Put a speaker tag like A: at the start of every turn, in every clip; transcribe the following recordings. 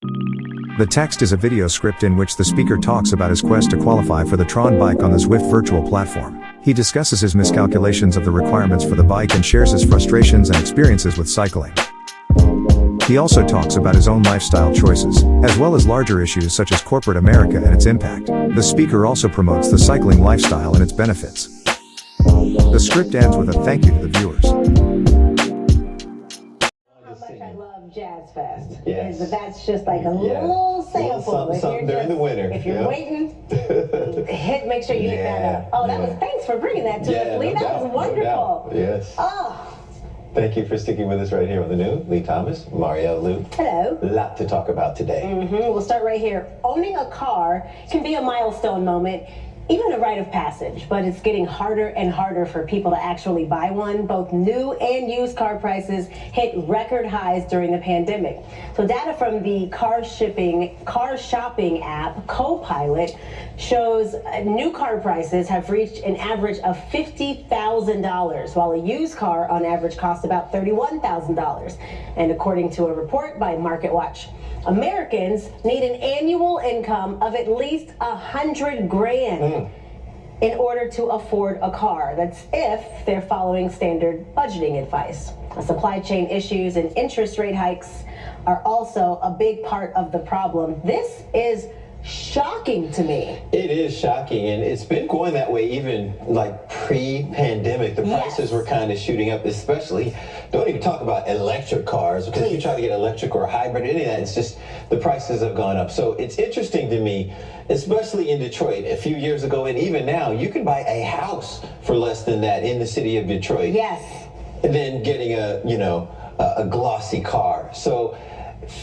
A: The text is a video script in which the speaker talks about his quest to qualify for the Tron bike on the Zwift virtual platform. He discusses his miscalculations of the requirements for the bike and shares his frustrations and experiences with cycling. He also talks about his own lifestyle choices, as well as larger issues such as corporate America and its impact. The speaker also promotes the cycling lifestyle and its benefits. The script ends with a thank you to the viewers.
B: I love Jazz Fest.
C: Yes.
B: That's just like a little sample.
C: Something during the winter.
B: If you're waiting, make sure you hit that up. Oh, that was, thanks for bringing that to us, Lee. That was wonderful.
C: Yes.
B: Oh.
C: Thank you for sticking with us right here on The New. Lee Thomas, Mario Lou.
B: Hello.
C: A lot to talk about today.
B: We'll start right here. Owning a car can be a milestone moment, even a rite of passage, but it's getting harder and harder for people to actually buy one. Both new and used car prices hit record highs during the pandemic. So data from the car shopping app Plight shows new car prices have reached an average of $50,000, while a used car on average costs about $31,000. And according to a report by MarketWatch, Americans need an annual income of at least $100,000 in order to afford a car. That's if they're following standard budgeting advice. Supply chain issues and interest rate hikes are also a big part of the problem. This is shocking to me.
C: It is shocking, and it's been going that way even like pre-pandemic. The prices were kind of shooting up, especially, don't even talk about electric cars, because if you try to get electric or hybrid, any of that, it's just the prices have gone up. So it's interesting to me, especially in Detroit a few years ago, and even now, you can buy a house for less than that in the city of Detroit.
B: Yes.
C: And then getting a glossy car. So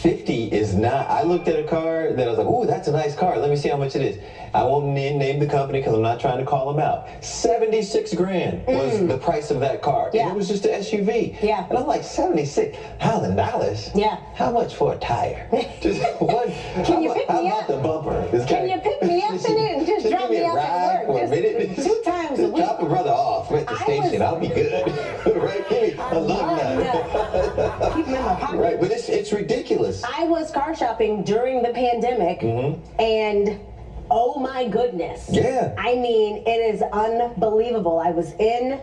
C: 50 is not. I looked at a car that I was like, "Ooh, that's a nice car. Let me see how much it is." I won't name the company because I'm not trying to call them out. $76,000 was the price of that car.
B: Yeah.
C: And it was just an SUV.
B: Yeah.
C: And I'm like, $76,000?
B: Yeah.
C: How much for a tire? Just what?
B: Can you pick me
C: how
B: up?
C: about the bumper?
B: Can you pick me up in it and just drop me off at work?
C: For a minute?
B: Just 2 times a week.
C: Drop a brother off at the station. I'll be good. Right? Give me a love nut.
B: Keep them in my pocket.
C: Right, but it's ridiculous.
B: I was car shopping during the pandemic, and oh my goodness.
C: Yeah.
B: I mean, it is unbelievable. I was in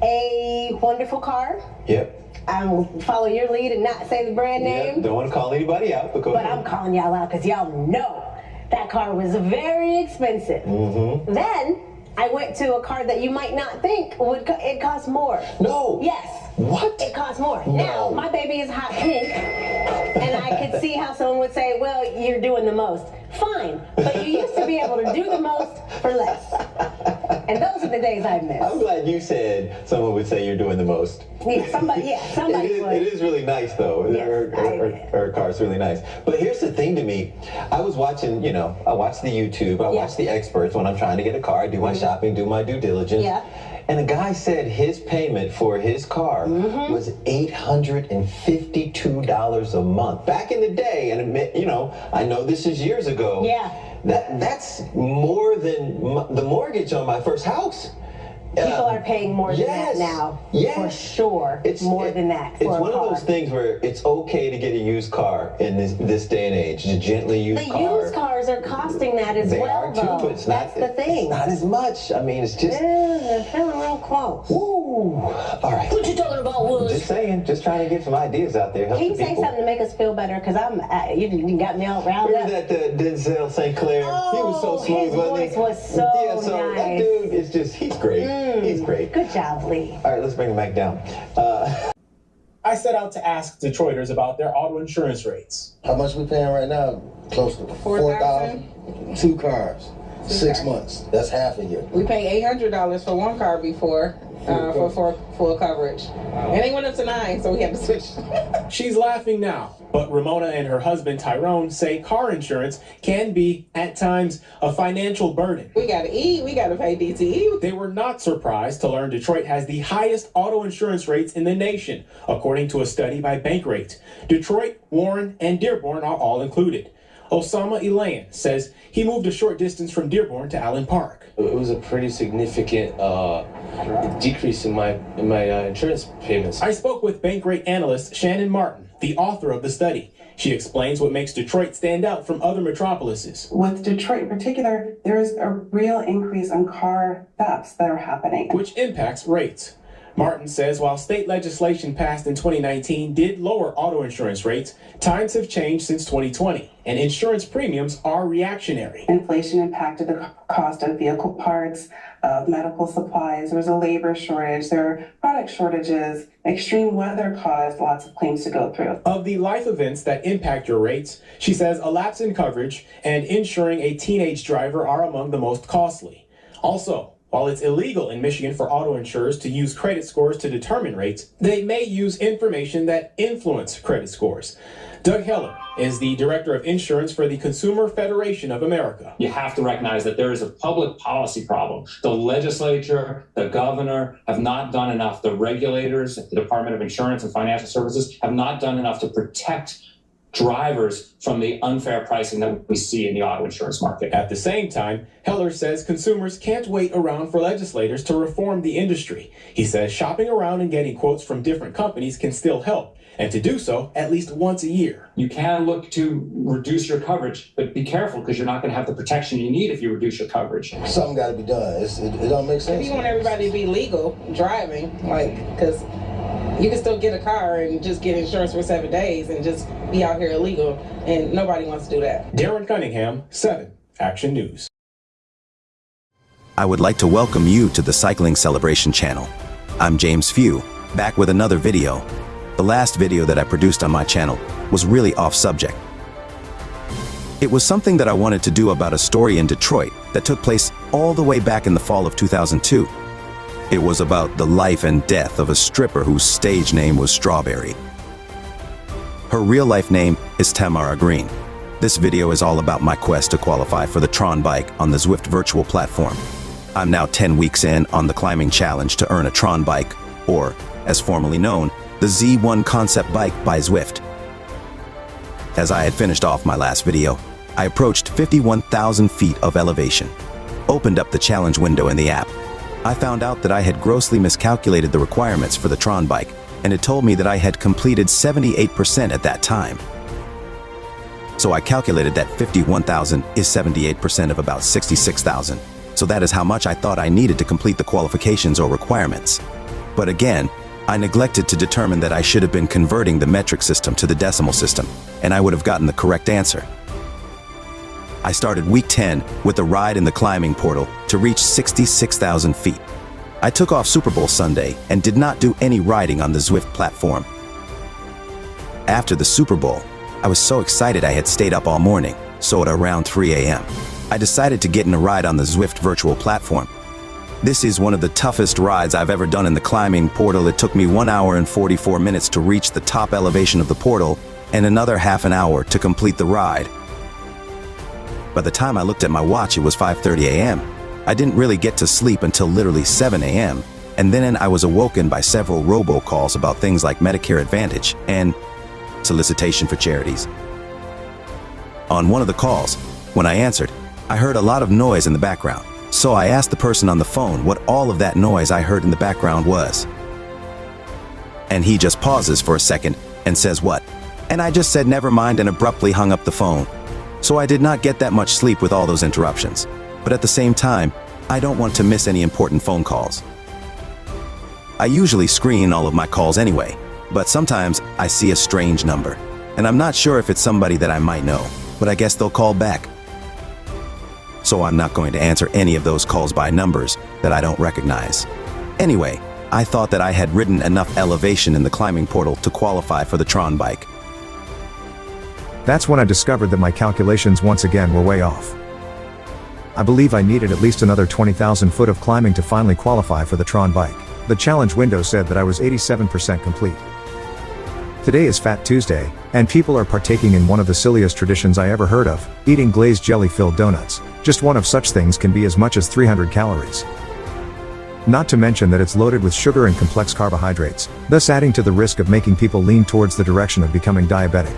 B: a wonderful car.
C: Yep.
B: I will follow your lead and not say the brand name.
C: Yep. Don't want to call anybody out. But
B: I'm calling y'all out because y'all know that car was very expensive. Then I went to a car that you might not think it cost more.
C: No.
B: Yes.
C: What?
B: It costs more.
C: No.
B: Now, my baby is hot pink, and I could see how someone would say, well, you're doing the most. Fine, but you used to be able to do the most for less. And those are the days I miss.
C: I'm glad you said someone would say you're doing the most.
B: Yeah, somebody would.
C: It is really nice, though.
B: Yes,
C: her car's really nice. But here's the thing to me. I was watching, I watch the YouTube. I watch the experts when I'm trying to get a car. I do my shopping, do my due diligence.
B: Yeah.
C: And a guy said his payment for his car was $852 a month. Back in the day, and I know this is years ago.
B: Yeah.
C: That's more than the mortgage on my first house.
B: People are paying more than that now.
C: Yes.
B: For sure. It's more than that.
C: It's one of those things where it's okay to get a used car in this day and age. A gently used car.
B: The used cars are costing that as
C: they
B: well,
C: are too,
B: though.
C: but it's not,
B: That's the thing.
C: It's not as much. I mean, it's just...
B: they're feeling real close.
C: Ooh. All right.
B: What you talking about, Woods?
C: Just saying. Just trying to get some ideas out there.
B: Can you say something to make us feel better? Because you got me all riled up.
C: Remember that Denzel St. Clair?
B: Oh,
C: he was so smooth,
B: his
C: wasn't he?
B: voice was so
C: yeah, so
B: nice.
C: That dude is just, he's great. He's great.
B: Good job, Lee.
C: All right, let's bring him back down.
D: I set out to ask Detroiters about their auto insurance rates.
E: How much we paying right now? Close to 4,000. 2 cars. 6 months. That's half a year.
F: We paid $800 for one car before for full coverage. And they went up to 9, so we had to switch.
D: She's laughing now, but Ramona and her husband Tyrone say car insurance can be, at times, a financial burden.
F: We gotta eat, we gotta pay DTE.
D: They were not surprised to learn Detroit has the highest auto insurance rates in the nation, according to a study by Bankrate. Detroit, Warren, and Dearborn are all included. Osama Elaine says he moved a short distance from Dearborn to Allen Park.
G: It was a pretty significant decrease in my insurance payments.
D: I spoke with Bankrate analyst Shannon Martin, the author of the study. She explains what makes Detroit stand out from other metropolises.
H: With Detroit in particular, there is a real increase in car thefts that are happening,
D: which impacts rates. Martin says while state legislation passed in 2019 did lower auto insurance rates, times have changed since 2020, and insurance premiums are reactionary.
H: Inflation impacted the cost of vehicle parts, of medical supplies. There was a labor shortage. There are product shortages. Extreme weather caused lots of claims to go through.
D: Of the life events that impact your rates, she says a lapse in coverage and insuring a teenage driver are among the most costly. Also, while it's illegal in Michigan for auto insurers to use credit scores to determine rates, they may use information that influence credit scores. Doug Heller is the Director of Insurance for the Consumer Federation of America.
I: You have to recognize that there is a public policy problem. The legislature, the governor have not done enough. The regulators, the Department of Insurance and Financial Services have not done enough to protect drivers from the unfair pricing that we see in the auto insurance market.
D: At the same time, Heller says consumers can't wait around for legislators to reform the industry. He says shopping around and getting quotes from different companies can still help, and to do so at least once a year.
I: You can look to reduce your coverage, but be careful because you're not going to have the protection you need if you reduce your coverage.
E: Something got to be done. It don't make sense.
F: If you want everybody to be legal driving, because you can still get a car and just get insurance for 7 days and just be out here illegal, and nobody wants to do that.
D: Darren Cunningham, 7 Action News.
J: I would like to welcome you to the Cycling Celebration channel. I'm James Few, back with another video. The last video that I produced on my channel was really off subject. It was something that I wanted to do about a story in Detroit that took place all the way back in the fall of 2002. It was about the life and death of a stripper whose stage name was Strawberry. Her real-life name is Tamara Green. This video is all about my quest to qualify for the Tron bike on the Zwift virtual platform. I'm now 10 weeks in on the climbing challenge to earn a Tron bike, or, as formerly known, the Z1 concept bike by Zwift. As I had finished off my last video, I approached 51,000 feet of elevation, opened up the challenge window in the app. I found out that I had grossly miscalculated the requirements for the Tron bike, and it told me that I had completed 78% at that time. So I calculated that 51,000 is 78% of about 66,000. So that is how much I thought I needed to complete the qualifications or requirements. But again, I neglected to determine that I should have been converting the metric system to the decimal system, and I would have gotten the correct answer. I started week 10 with a ride in the climbing portal to reach 66,000 feet. I took off Super Bowl Sunday and did not do any riding on the Zwift platform. After the Super Bowl, I was so excited I had stayed up all morning, so at around 3 a.m., I decided to get in a ride on the Zwift virtual platform. This is one of the toughest rides I've ever done in the climbing portal. It took me 1 hour and 44 minutes to reach the top elevation of the portal and another half an hour to complete the ride. By the time I looked at my watch, it was 5:30 a.m. I didn't really get to sleep until literally 7 a.m. And then I was awoken by several robocalls about things like Medicare Advantage and solicitation for charities. On one of the calls, when I answered, I heard a lot of noise in the background. So I asked the person on the phone what all of that noise I heard in the background was. And he just pauses for a second and says, "What?" And I just said never mind and abruptly hung up the phone. So I did not get that much sleep with all those interruptions. But at the same time, I don't want to miss any important phone calls. I usually screen all of my calls anyway, but sometimes I see a strange number, and I'm not sure if it's somebody that I might know, but I guess they'll call back. So I'm not going to answer any of those calls by numbers that I don't recognize. Anyway, I thought that I had ridden enough elevation in the climbing portal to qualify for the Tron bike.
A: That's when I discovered that my calculations once again were way off. I believe I needed at least another 20,000 foot of climbing to finally qualify for the Tron bike. The challenge window said that I was 87% complete. Today is Fat Tuesday, and people are partaking in one of the silliest traditions I ever heard of, eating glazed jelly-filled donuts. Just one of such things can be as much as 300 calories. Not to mention that it's loaded with sugar and complex carbohydrates, thus adding to the risk of making people lean towards the direction of becoming diabetic.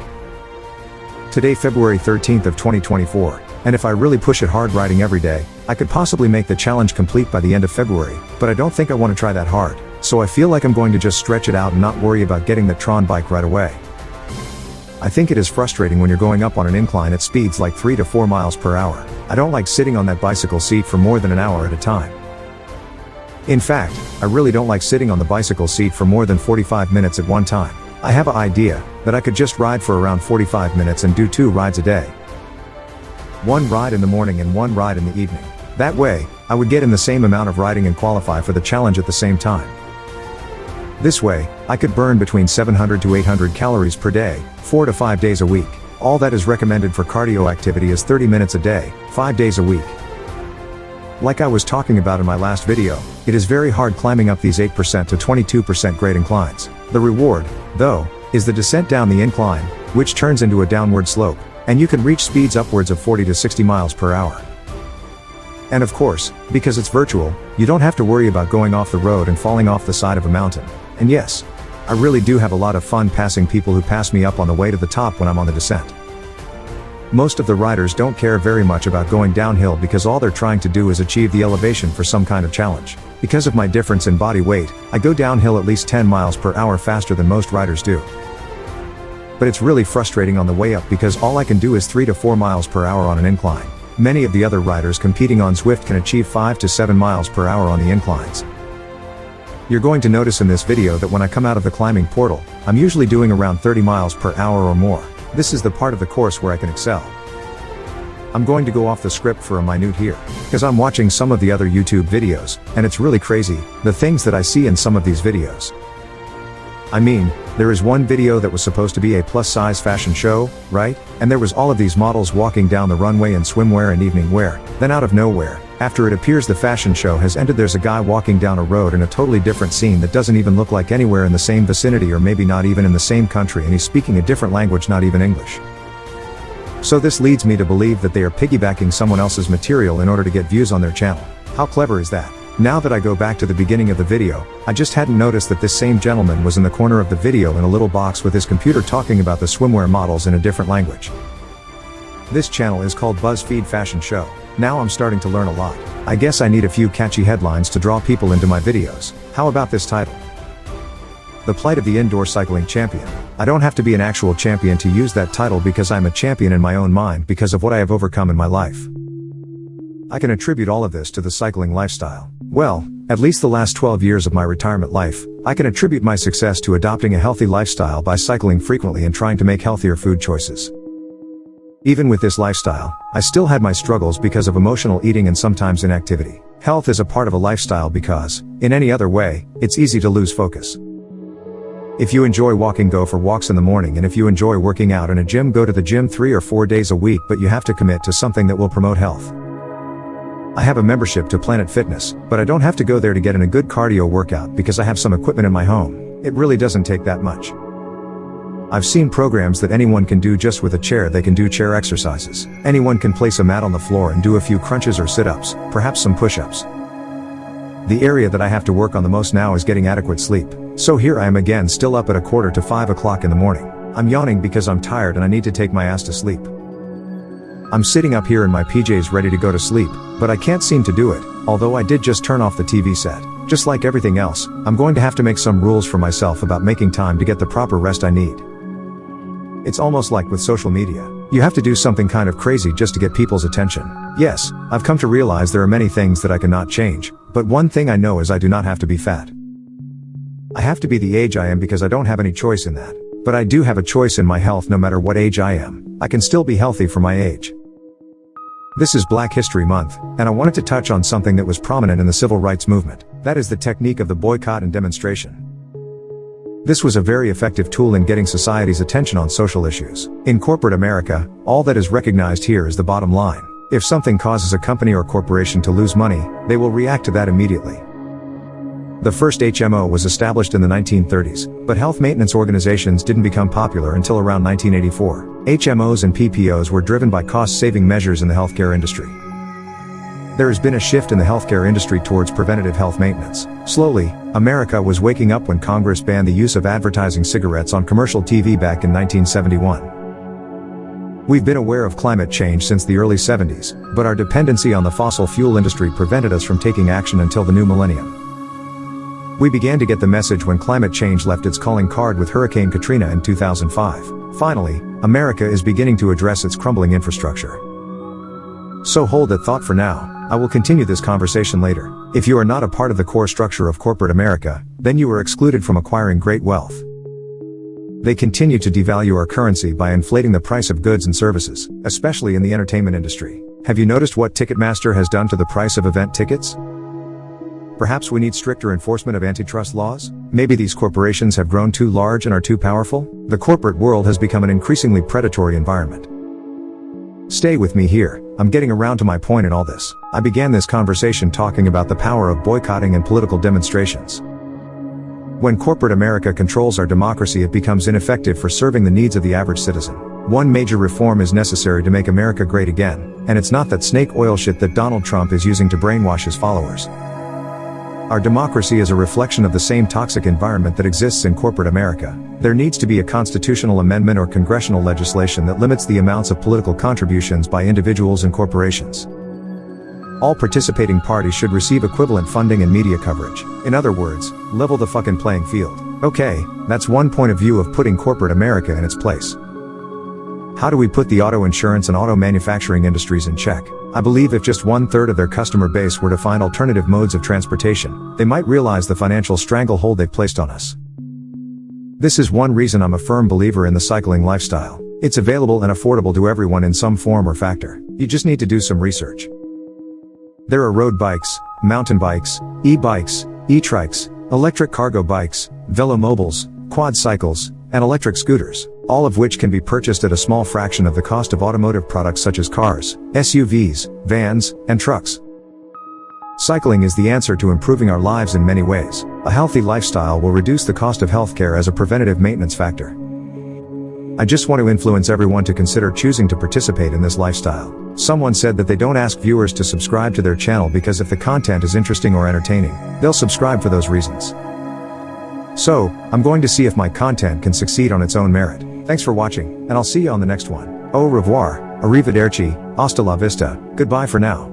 A: Today, February 13th of 2024, and if I really push it hard riding every day, I could possibly make the challenge complete by the end of February, but I don't think I want to try that hard, so I feel like I'm going to just stretch it out and not worry about getting the Tron bike right away. I think it is frustrating when you're going up on an incline at speeds like 3 to 4 miles per hour. I don't like sitting on that bicycle seat for more than an hour at a time. In fact, I really don't like sitting on the bicycle seat for more than 45 minutes at one time. I have an idea that I could just ride for around 45 minutes and do 2 rides a day. 1 ride in the morning and 1 ride in the evening. That way, I would get in the same amount of riding and qualify for the challenge at the same time. This way, I could burn between 700 to 800 calories per day, 4 to 5 days a week. All that is recommended for cardio activity is 30 minutes a day, 5 days a week. Like I was talking about in my last video, it is very hard climbing up these 8% to 22% grade inclines. The reward, though, is the descent down the incline, which turns into a downward slope, and you can reach speeds upwards of 40 to 60 miles per hour. And of course, because it's virtual, you don't have to worry about going off the road and falling off the side of a mountain. And yes, I really do have a lot of fun passing people who pass me up on the way to the top when I'm on the descent. Most of the riders don't care very much about going downhill because all they're trying to do is achieve the elevation for some kind of challenge. Because of my difference in body weight, I go downhill at least 10 miles per hour faster than most riders do. But it's really frustrating on the way up because all I can do is 3 to 4 miles per hour on an incline. Many of the other riders competing on Zwift can achieve 5 to 7 miles per hour on the inclines. You're going to notice in this video that when I come out of the climbing portal, I'm usually doing around 30 miles per hour or more. This is the part of the course where I can excel. I'm going to go off the script for a minute here, because I'm watching some of the other YouTube videos, and it's really crazy, the things that I see in some of these videos. I mean, there is one video that was supposed to be a plus-size fashion show, right? And there was all of these models walking down the runway in swimwear and evening wear, then out of nowhere, after it appears the fashion show has ended, there's a guy walking down a road in a totally different scene that doesn't even look like anywhere in the same vicinity or maybe not even in the same country, and he's speaking a different language, not even English. So this leads me to believe that they are piggybacking someone else's material in order to get views on their channel. How clever is that? Now that I go back to the beginning of the video, I just hadn't noticed that this same gentleman was in the corner of the video in a little box with his computer talking about the swimwear models in a different language. This channel is called BuzzFeed Fashion Show. Now I'm starting to learn a lot. I guess I need a few catchy headlines to draw people into my videos. How about this title? The Plight of the Indoor Cycling Champion. I don't have to be an actual champion to use that title because I'm a champion in my own mind because of what I have overcome in my life. I can attribute all of this to the cycling lifestyle. Well, at least the last 12 years of my retirement life, I can attribute my success to adopting a healthy lifestyle by cycling frequently and trying to make healthier food choices. Even with this lifestyle, I still had my struggles because of emotional eating and sometimes inactivity. Health is a part of a lifestyle because, in any other way, it's easy to lose focus. If you enjoy walking, go for walks in the morning, and if you enjoy working out in a gym, go to the gym 3 or 4 days a week, but you have to commit to something that will promote health. I have a membership to Planet Fitness, but I don't have to go there to get in a good cardio workout because I have some equipment in my home. It really doesn't take that much. I've seen programs that anyone can do just with a chair. They can do chair exercises. Anyone can place a mat on the floor and do a few crunches or sit-ups, perhaps some push-ups. The area that I have to work on the most now is getting adequate sleep. So here I am again, still up at 4:45 o'clock in the morning. I'm yawning because I'm tired and I need to take my ass to sleep. I'm sitting up here in my PJs ready to go to sleep, but I can't seem to do it, although I did just turn off the TV set. Just like everything else, I'm going to have to make some rules for myself about making time to get the proper rest I need. It's almost like with social media. You have to do something kind of crazy just to get people's attention. Yes, I've come to realize there are many things that I cannot change, but one thing I know is I do not have to be fat. I have to be the age I am because I don't have any choice in that. But I do have a choice in my health. No matter what age I am, I can still be healthy for my age. This is Black History Month, and I wanted to touch on something that was prominent in the civil rights movement. That is the technique of the boycott and demonstration. This was a very effective tool in getting society's attention on social issues. In corporate America, all that is recognized here is the bottom line. If something causes a company or corporation to lose money, they will react to that immediately. The first HMO was established in the 1930s, but health maintenance organizations didn't become popular until around 1984. HMOs and PPOs were driven by cost-saving measures in the healthcare industry. There has been a shift in the healthcare industry towards preventative health maintenance. Slowly, America was waking up when Congress banned the use of advertising cigarettes on commercial TV back in 1971. We've been aware of climate change since the early 70s, but our dependency on the fossil fuel industry prevented us from taking action until the new millennium. We began to get the message when climate change left its calling card with Hurricane Katrina in 2005. Finally, America is beginning to address its crumbling infrastructure. So hold that thought for now. I will continue this conversation later. If you are not a part of the core structure of corporate America, then you are excluded from acquiring great wealth. They continue to devalue our currency by inflating the price of goods and services, especially in the entertainment industry. Have you noticed what Ticketmaster has done to the price of event tickets? Perhaps we need stricter enforcement of antitrust laws? Maybe these corporations have grown too large and are too powerful? The corporate world has become an increasingly predatory environment. Stay with me here, I'm getting around to my point in all this. I began this conversation talking about the power of boycotting and political demonstrations. When corporate America controls our democracy, it becomes ineffective for serving the needs of the average citizen. One major reform is necessary to make America great again, and it's not that snake oil shit that Donald Trump is using to brainwash his followers. Our democracy is a reflection of the same toxic environment that exists in corporate America. There needs to be a constitutional amendment or congressional legislation that limits the amounts of political contributions by individuals and corporations. All participating parties should receive equivalent funding and media coverage. In other words, level the fucking playing field. Okay, that's one point of view of putting corporate America in its place. How do we put the auto insurance and auto manufacturing industries in check? I believe if just 1/3 of their customer base were to find alternative modes of transportation, they might realize the financial stranglehold they've placed on us. This is one reason I'm a firm believer in the cycling lifestyle. It's available and affordable to everyone in some form or factor. You just need to do some research. There are road bikes, mountain bikes, e-bikes, e-trikes, electric cargo bikes, velomobiles, quad cycles, and electric scooters, all of which can be purchased at a small fraction of the cost of automotive products such as cars, SUVs, vans, and trucks. Cycling is the answer to improving our lives in many ways. A healthy lifestyle will reduce the cost of healthcare as a preventative maintenance factor. I just want to influence everyone to consider choosing to participate in this lifestyle. Someone said that they don't ask viewers to subscribe to their channel because if the content is interesting or entertaining, they'll subscribe for those reasons. So, I'm going to see if my content can succeed on its own merit. Thanks for watching, and I'll see you on the next one. Au revoir, arrivederci, hasta la vista, goodbye for now.